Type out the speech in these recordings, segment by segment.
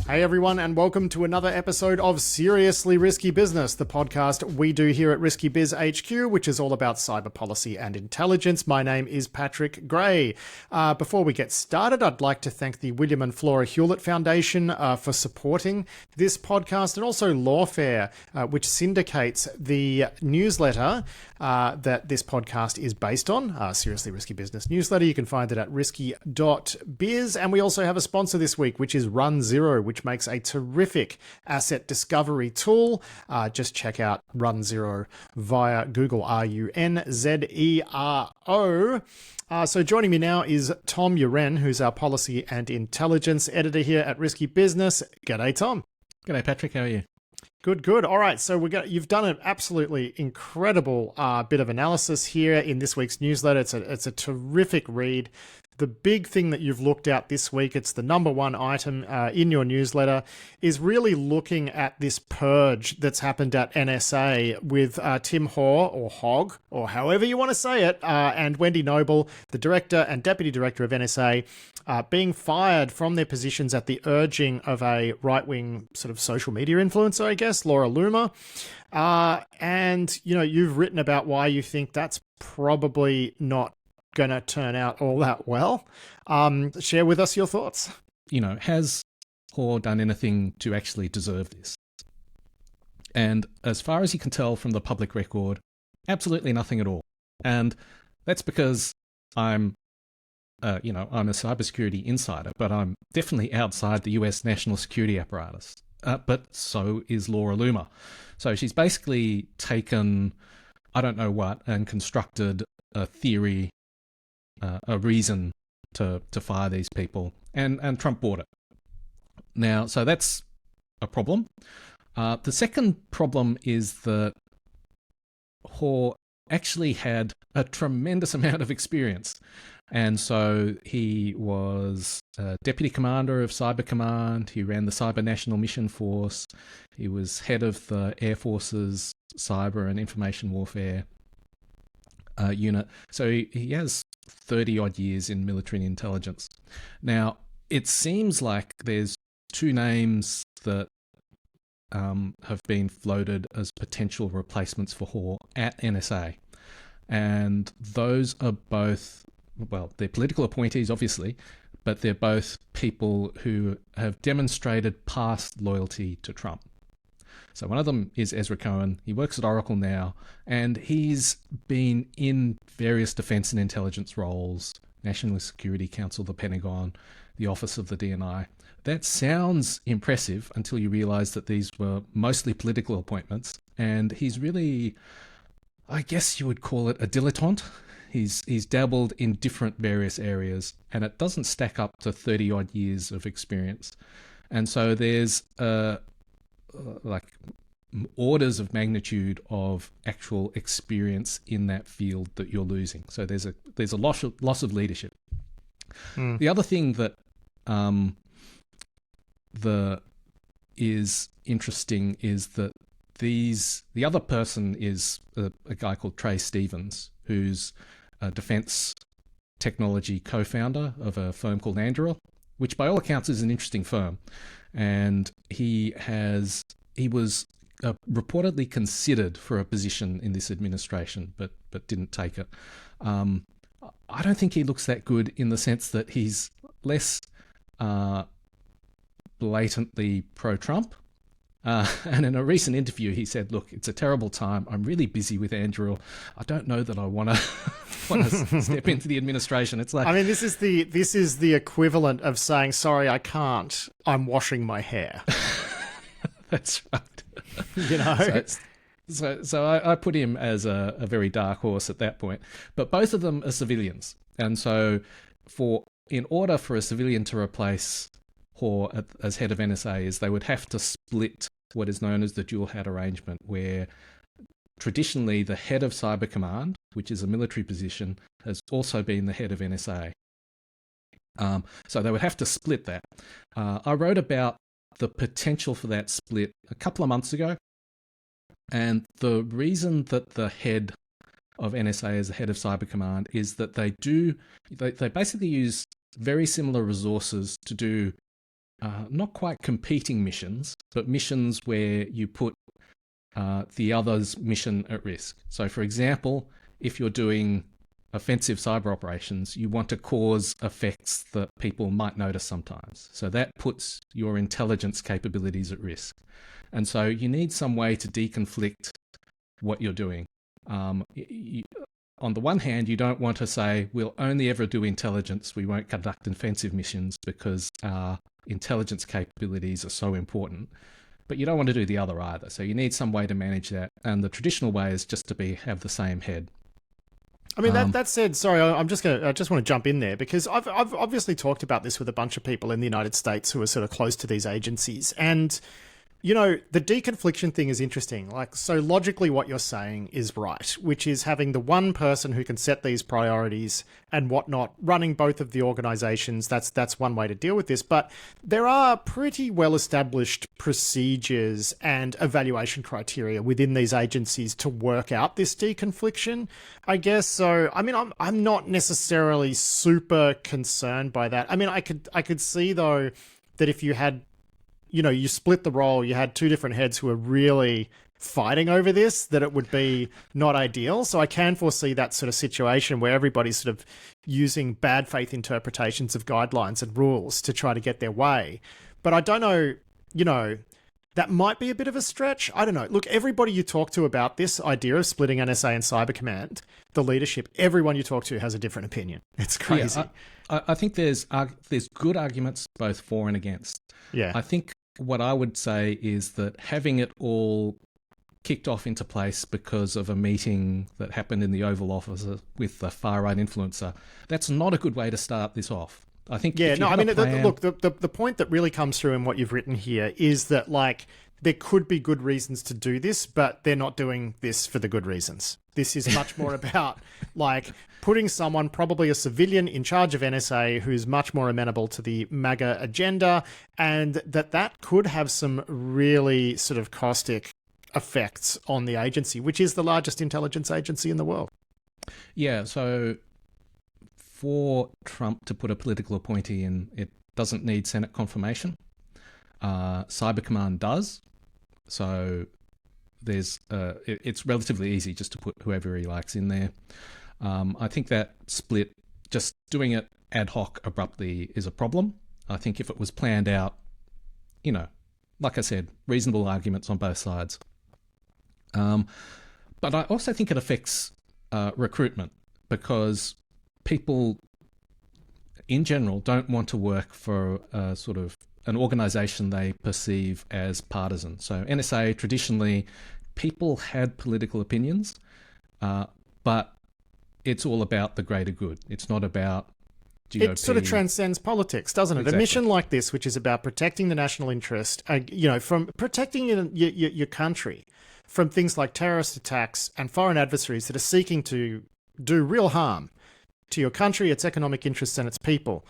Hey everyone, and welcome to another episode of Seriously Risky Business, the podcast we do here at Risky Biz HQ, which is all about cyber policy and intelligence. My name is Patrick Gray. Before we get started, I'd like to thank the William and Flora Hewlett Foundation for supporting this podcast, and also Lawfare, which syndicates the newsletter that this podcast is based on, Seriously Risky Business newsletter. You can find it at risky.biz. And we also have a sponsor this week, which is Run Zero, which makes a terrific asset discovery tool. Just check out Run Zero via Google, RUNZERO. So joining me now is Tom Uren, who's our policy and intelligence editor here at Risky Business. G'day, Tom. G'day, Patrick. How are you? Good. All right, so you've done an absolutely incredible bit of analysis here in this week's newsletter. It's a terrific read. The big thing that you've looked at this week, it's the number one item in your newsletter, is really looking at this purge that's happened at NSA with Tim Haugh, or Haugh, or however you want to say it, and Wendy Noble, the director and deputy director of NSA, being fired from their positions at the urging of a right-wing sort of social media influencer, I guess, Laura Loomer. And, you've written about why you think that's probably not going to turn out all that well. Share with us your thoughts. Has Haugh done anything to actually deserve this? And as far as you can tell from the public record, absolutely nothing at all. And that's because I'm a cybersecurity insider, but I'm definitely outside the US national security apparatus. But so is Laura Loomer. So she's basically taken, I don't know what, and constructed a theory, a reason to fire these people, and Trump bought it. Now, so that's a problem. The second problem is that Haugh actually had a tremendous amount of experience. And so he was deputy commander of Cyber Command. He ran the Cyber National Mission Force. He was head of the Air Force's Cyber and Information Warfare unit. So he has 30-odd years in military intelligence. Now, it seems like there's two names that have been floated as potential replacements for Haugh at NSA. And those are both, well, they're political appointees, obviously, but they're both people who have demonstrated past loyalty to Trump. So one of them is Ezra Cohen. He works at Oracle now, and he's been in various defense and intelligence roles, National Security Council, the Pentagon, the Office of the DNI. That sounds impressive until you realize that these were mostly political appointments, and he's really, I guess you would call it a dilettante. He's dabbled in different various areas, and it doesn't stack up to 30-odd years of experience. And so there's orders of magnitude of actual experience in that field that you're losing. So there's a loss of leadership. The other thing that is interesting is that the other person is a guy called Trey Stevens, who's a defense technology co-founder of a firm called Anduril, which by all accounts is an interesting firm. And he was reportedly considered for a position in this administration, but didn't take it. I don't think he looks that good, in the sense that he's less blatantly pro-Trump. And in a recent interview, he said, "Look, it's a terrible time. I'm really busy with Anduril. I don't know that I want to step into the administration." It's like, I mean, this is the equivalent of saying, "Sorry, I can't. I'm washing my hair." That's right. So I put him as a very dark horse at that point. But both of them are civilians, and so in order for a civilian to replace Haugh as head of NSA, is they would have to split what is known as the dual hat arrangement, where traditionally the head of Cyber Command, which is a military position, has also been the head of NSA. So they would have to split that. I wrote about the potential for that split a couple of months ago, and the reason that the head of NSA is the head of Cyber Command is that they basically use very similar resources to do not quite competing missions, but missions where you put the other's mission at risk. So, for example, if you're doing offensive cyber operations, you want to cause effects that people might notice sometimes. So that puts your intelligence capabilities at risk. And so you need some way to deconflict what you're doing. On the one hand, you don't want to say, we'll only ever do intelligence, we won't conduct offensive missions because our intelligence capabilities are so important. But you don't want to do the other either. So you need some way to manage that. And the traditional way is just to have the same head. I mean, that said, sorry, I just want to jump in there because I've obviously talked about this with a bunch of people in the United States who are sort of close to these agencies. And, you know, the deconfliction thing is interesting. Like, so logically what you're saying is right, which is having the one person who can set these priorities and whatnot, running both of the organizations. That's one way to deal with this. But there are pretty well-established procedures and evaluation criteria within these agencies to work out this deconfliction, I guess. So, I mean, I'm not necessarily super concerned by that. I mean, I could see, though, that if you had, you know, you split the role, you had two different heads who are really fighting over this, that it would be not ideal. So I can foresee that sort of situation where everybody's sort of using bad faith interpretations of guidelines and rules to try to get their way. But I don't know, you know, that might be a bit of a stretch. I don't know. Look, everybody you talk to about this idea of splitting NSA and Cyber Command, the leadership, everyone you talk to has a different opinion. It's crazy. Yeah, I think there's good arguments both for and against. Yeah. I think what I would say is that having it all kicked off into place because of a meeting that happened in the Oval Office with the far-right influencer, that's not a good way to start this off. I think. Yeah, no, I mean, look, the point that really comes through in what you've written here is that, like, there could be good reasons to do this, but they're not doing this for the good reasons. This is much more about, like, putting someone, probably a civilian, in charge of NSA who's much more amenable to the MAGA agenda, and that could have some really sort of caustic effects on the agency, which is the largest intelligence agency in the world. Yeah, so for Trump to put a political appointee in, it doesn't need Senate confirmation. Cyber Command does. So there's it's relatively easy just to put whoever he likes in there. I think that split, just doing it ad hoc abruptly, is a problem. I think if it was planned out, you know, like I said, reasonable arguments on both sides. But I also think it affects recruitment, because people in general don't want to work for sort of an organization they perceive as partisan. So NSA, traditionally, people had political opinions, but it's all about the greater good. It's not about GOP. It sort of transcends politics, doesn't it? Exactly. A mission like this, which is about protecting the national interest, you know, from protecting your country from things like terrorist attacks and foreign adversaries that are seeking to do real harm to your country, its economic interests, and its people.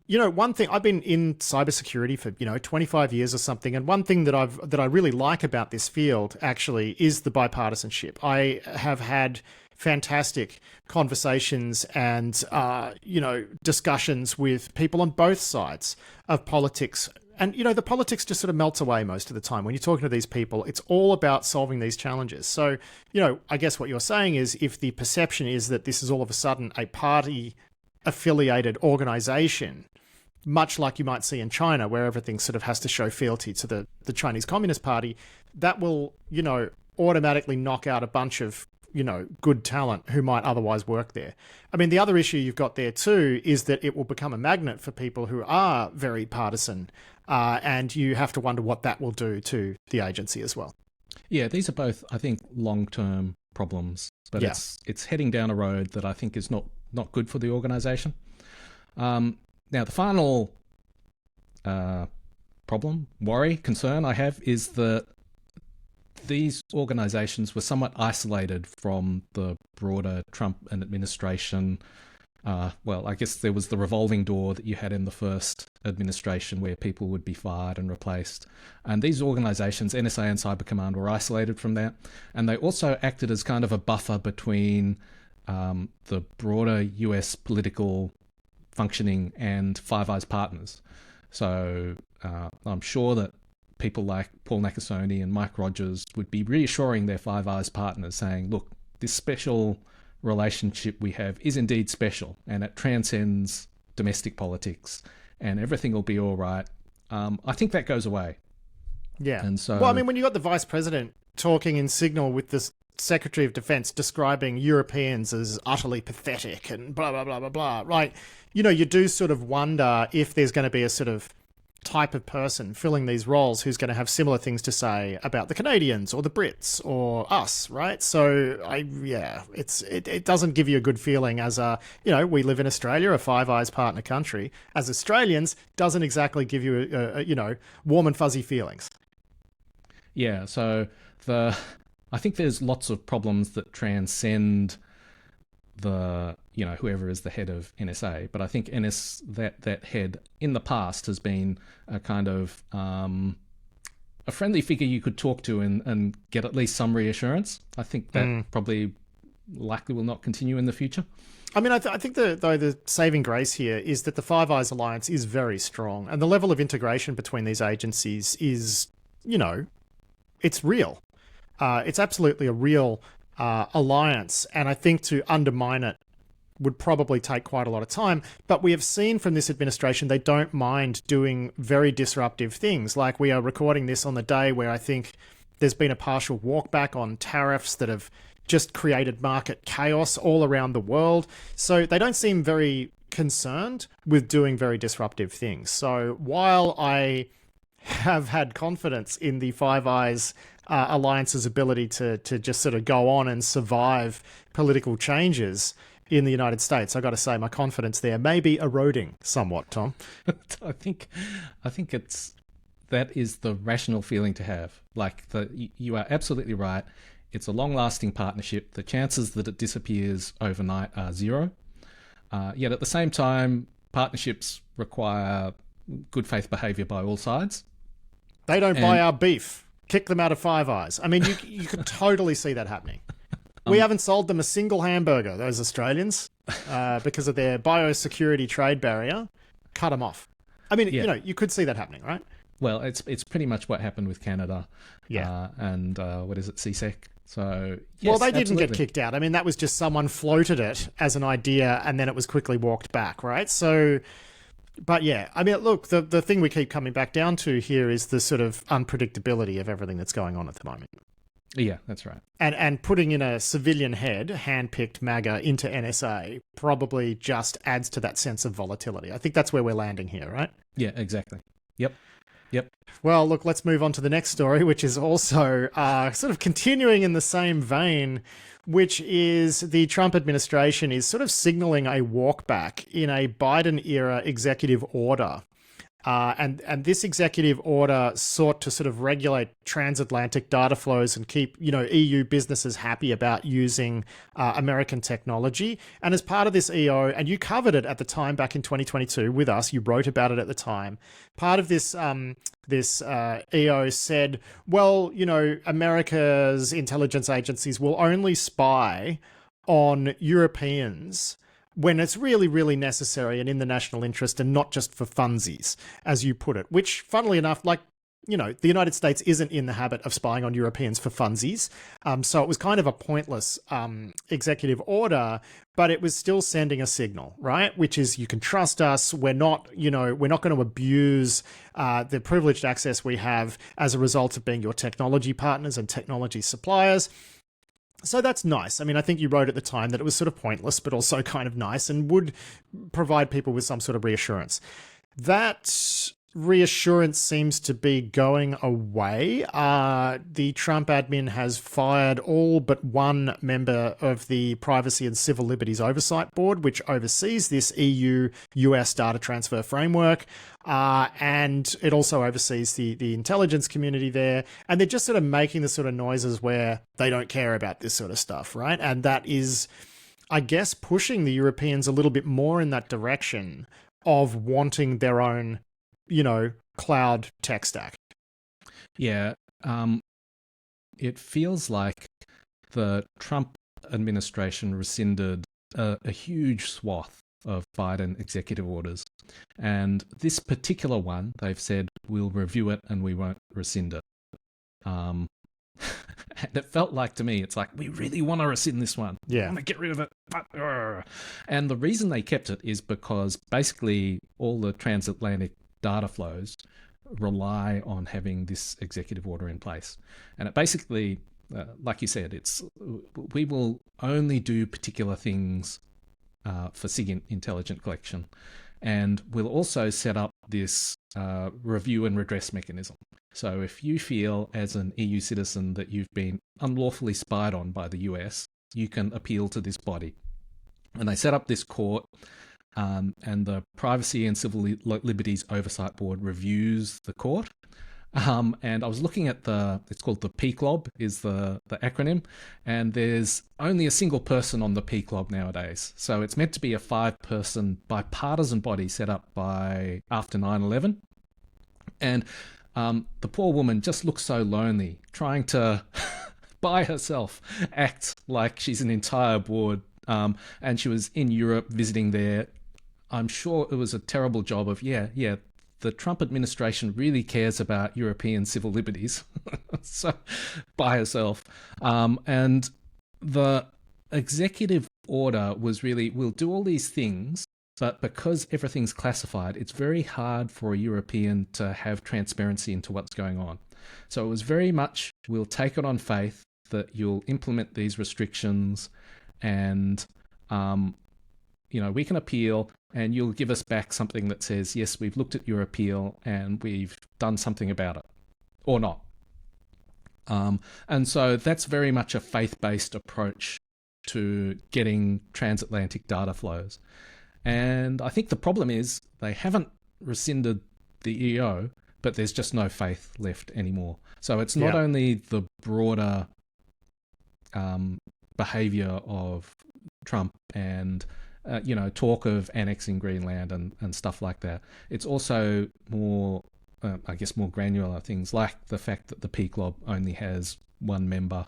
You know, one thing, I've been in cybersecurity for, 25 years or something, and one thing that I really like about this field actually is the bipartisanship. I have had fantastic conversations and discussions with people on both sides of politics. And, the politics just sort of melts away most of the time. When you're talking to these people, it's all about solving these challenges. So, I guess what you're saying is, if the perception is that this is all of a sudden a party-affiliated organization, much like you might see in China, where everything sort of has to show fealty to the Chinese Communist Party, that will, automatically knock out a bunch of, good talent who might otherwise work there. I mean, the other issue you've got there too is that it will become a magnet for people who are very partisan, and you have to wonder what that will do to the agency as well. Yeah, these are both, I think, long-term problems, but yeah, it's heading down a road that I think is not good for the organization. Now, the final problem, worry, concern I have is that these organizations were somewhat isolated from the broader Trump administration. Well, I guess there was the revolving door that you had in the first administration where people would be fired and replaced. And these organizations, NSA and Cyber Command, were isolated from that. And they also acted as kind of a buffer between the broader US political functioning and Five Eyes partners. So I'm sure that people like Paul Nakasone and Mike Rogers would be reassuring their Five Eyes partners, saying, look, this special relationship we have is indeed special, and it transcends domestic politics, and everything will be all right. I think that goes away. Yeah. And so, well, I mean, when you got the vice president talking in Signal with the Secretary of Defense describing Europeans as utterly pathetic and blah, blah, blah, blah, blah, right? You know, you do sort of wonder if there's going to be a sort of type of person filling these roles who's going to have similar things to say about the Canadians or the Brits or us, right? So, it doesn't give you a good feeling as we live in Australia, a Five Eyes partner country. As Australians, doesn't exactly give you, warm and fuzzy feelings. Yeah, so I think there's lots of problems that transcend whoever is the head of NSA, but I think that head in the past has been a kind of a friendly figure you could talk to and get at least some reassurance. I think that probably likely will not continue in the future. I mean, I think the saving grace here is that the Five Eyes alliance is very strong, and the level of integration between these agencies is, it's real. It's absolutely a real alliance, and I think to undermine it would probably take quite a lot of time. But we have seen from this administration they don't mind doing very disruptive things. Like, we are recording this on the day where I think there's been a partial walkback on tariffs that have just created market chaos all around the world. So they don't seem very concerned with doing very disruptive things. So while I have had confidence in the Five Eyes alliance's ability to just sort of go on and survive political changes in the United States, I got to say my confidence there may be eroding somewhat, Tom. I think that is the rational feeling to have. Like, you are absolutely right. It's a long-lasting partnership. The chances that it disappears overnight are zero. Yet at the same time, partnerships require good faith behaviour by all sides. They don't buy our beef. Kick them out of Five Eyes. I mean, you could totally see that happening. We haven't sold them a single hamburger, those Australians, because of their biosecurity trade barrier. Cut them off. I mean, you could see that happening, right? Well, it's pretty much what happened with Canada. Yeah. And what is it, CSEC? So, yes, well, they didn't get kicked out. I mean, that was just someone floated it as an idea and then it was quickly walked back, right? So, but yeah, I mean, look, the thing we keep coming back down to here is the sort of unpredictability of everything that's going on at the moment. Yeah, that's right. And putting in a civilian head, hand-picked MAGA, into NSA probably just adds to that sense of volatility. I think that's where we're landing here, right? Yeah, exactly. Yep. Well, look, let's move on to the next story, which is also sort of continuing in the same vein, which is the Trump administration is sort of signaling a walkback in a Biden-era executive order. And this executive order sought to sort of regulate transatlantic data flows and keep, EU businesses happy about using American technology. And as part of this EO, and you covered it at the time back in 2022 with us, you wrote about it at the time. Part of this EO said, well, America's intelligence agencies will only spy on Europeans when it's really, really necessary and in the national interest and not just for funsies, as you put it, which, funnily enough, the United States isn't in the habit of spying on Europeans for funsies. So it was kind of a pointless executive order, but it was still sending a signal, right? Which is, you can trust us. We're not going to abuse the privileged access we have as a result of being your technology partners and technology suppliers. So that's nice. I mean, I think you wrote at the time that it was sort of pointless, but also kind of nice and would provide people with some sort of reassurance. That reassurance seems to be going away. The Trump admin has fired all but one member of the Privacy and Civil Liberties Oversight Board, which oversees this EU-US data transfer framework. And it also oversees the intelligence community there. And they're just sort of making the sort of noises where they don't care about this sort of stuff, right? And that is, I guess, pushing the Europeans a little bit more in that direction of wanting their own, cloud tech stack. Yeah. It feels like the Trump administration rescinded a huge swath of Biden executive orders. And this particular one, they've said, we'll review it and we won't rescind it. And it felt like to me, it's like, we really want to rescind this one. Yeah. We want to get rid of it. And the reason they kept it is because basically all the transatlantic data flows rely on having this executive order in place. And it basically, like you said, we will only do particular things for SIG intelligent collection. And we'll also set up this review and redress mechanism. So if you feel as an EU citizen that you've been unlawfully spied on by the US, you can appeal to this body. And they set up this court, and the Privacy and Civil Liberties Oversight Board reviews the court. And I was looking at it's called the PCLOB is the acronym, and there's only a single person on the PCLOB nowadays. So it's meant to be a 5-person bipartisan body set up after 9/11. And the poor woman just looks so lonely, trying to, by herself, act like she's an entire board. And she was in Europe visiting there. I'm sure it was a terrible job of, the Trump administration really cares about European civil liberties. So, by herself. And the executive order was really, we'll do all these things, but because everything's classified, it's very hard for a European to have transparency into what's going on. So it was very much, we'll take it on faith that you'll implement these restrictions and, we can appeal and you'll give us back something that says, yes, we've looked at your appeal and we've done something about it, or not. And so that's very much a faith-based approach to getting transatlantic data flows. And I think the problem is they haven't rescinded the EO, but there's just no faith left anymore. So it's not only the broader behavior of Trump and talk of annexing Greenland and stuff like that. It's also more, more granular things like the fact that the PCLOB only has one member.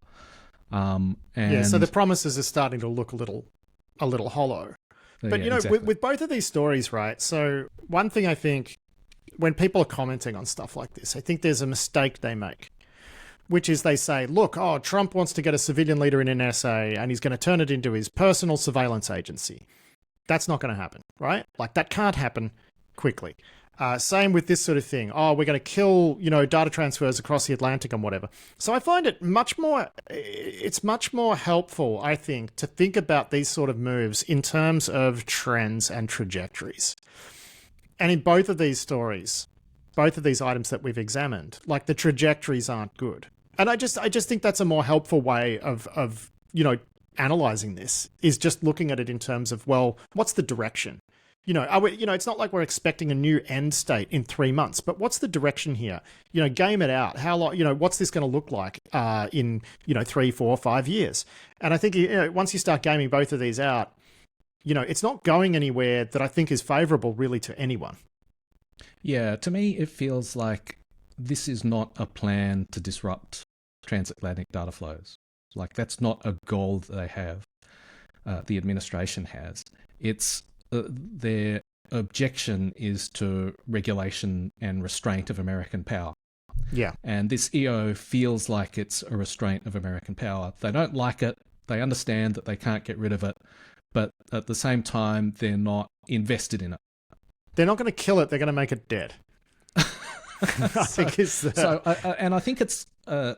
So the promises are starting to look a little hollow. But, exactly. with both of these stories, right? So one thing I think when people are commenting on stuff like this, I think there's a mistake they make, which is they say, look, Trump wants to get a civilian leader in NSA and he's going to turn it into his personal surveillance agency. That's not going to happen, right? Like that can't happen quickly. Same with this sort of thing. We're going to kill, data transfers across the Atlantic and whatever. So I find it's much more helpful, I think, to think about these sort of moves in terms of trends and trajectories. And in both of these stories, both of these items that we've examined, like the trajectories aren't good. And I just think that's a more helpful way of analyzing this, is just looking at it in terms of, well, what's the direction? It's not like we're expecting a new end state in 3 months, but what's the direction here? Game it out. How long, what's this going to look like in 3, 4, 5 years? And I think once you start gaming both of these out, it's not going anywhere that I think is favorable really to anyone. Yeah, to me, it feels like this is not a plan to disrupt transatlantic data flows. Like that's not a goal that they have, the administration has. It's their objection is to regulation and restraint of American power. Yeah. And this EO feels like it's a restraint of American power. They don't like it. They understand that they can't get rid of it. But at the same time, they're not invested in it. They're not going to kill it. They're going to make it dead. I think and I think it's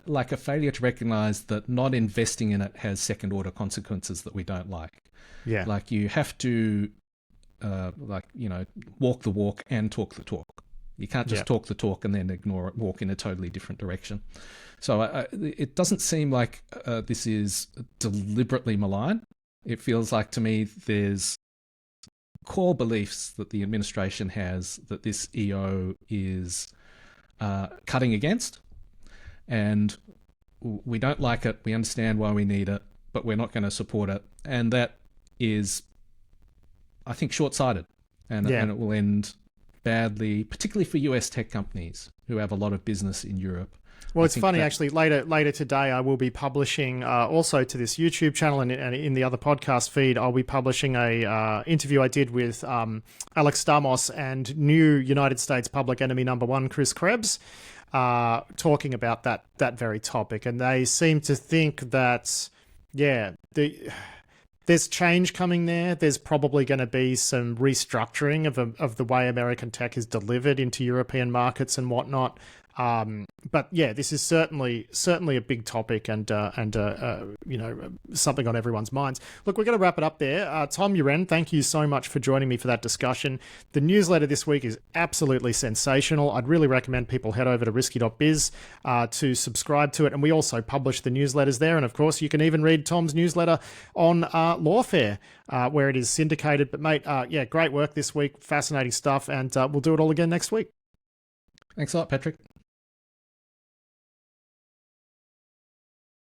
like a failure to recognize that not investing in it has second order consequences that we don't like. Yeah. Like you have to, walk the walk and talk the talk. You can't just talk the talk and then ignore it, walk in a totally different direction. So it doesn't seem like this is deliberately malign. It feels like to me there's core beliefs that the administration has that this EO is cutting against, and we don't like it. We understand why we need it, but we're not going to support it. And that is, I think, short-sighted, and it will end badly, particularly for US tech companies who have a lot of business in Europe. Well, it's funny, actually. Later today, I will be publishing also to this YouTube channel and in the other podcast feed. I'll be publishing a interview I did with Alex Stamos and new United States public enemy #1 Chris Krebs, talking about that very topic. And they seem to think that, there's change coming there. There's probably going to be some restructuring of the way American tech is delivered into European markets and whatnot. But yeah, this is certainly a big topic and something on everyone's minds. Look, we're going to wrap it up there. Tom, Uren, thank you so much for joining me for that discussion. The newsletter this week is absolutely sensational. I'd really recommend people head over to risky.biz to subscribe to it. And we also publish the newsletters there. And of course, you can even read Tom's newsletter on Lawfare, where it is syndicated. But mate, great work this week. Fascinating stuff. And we'll do it all again next week. Thanks a lot, Patrick.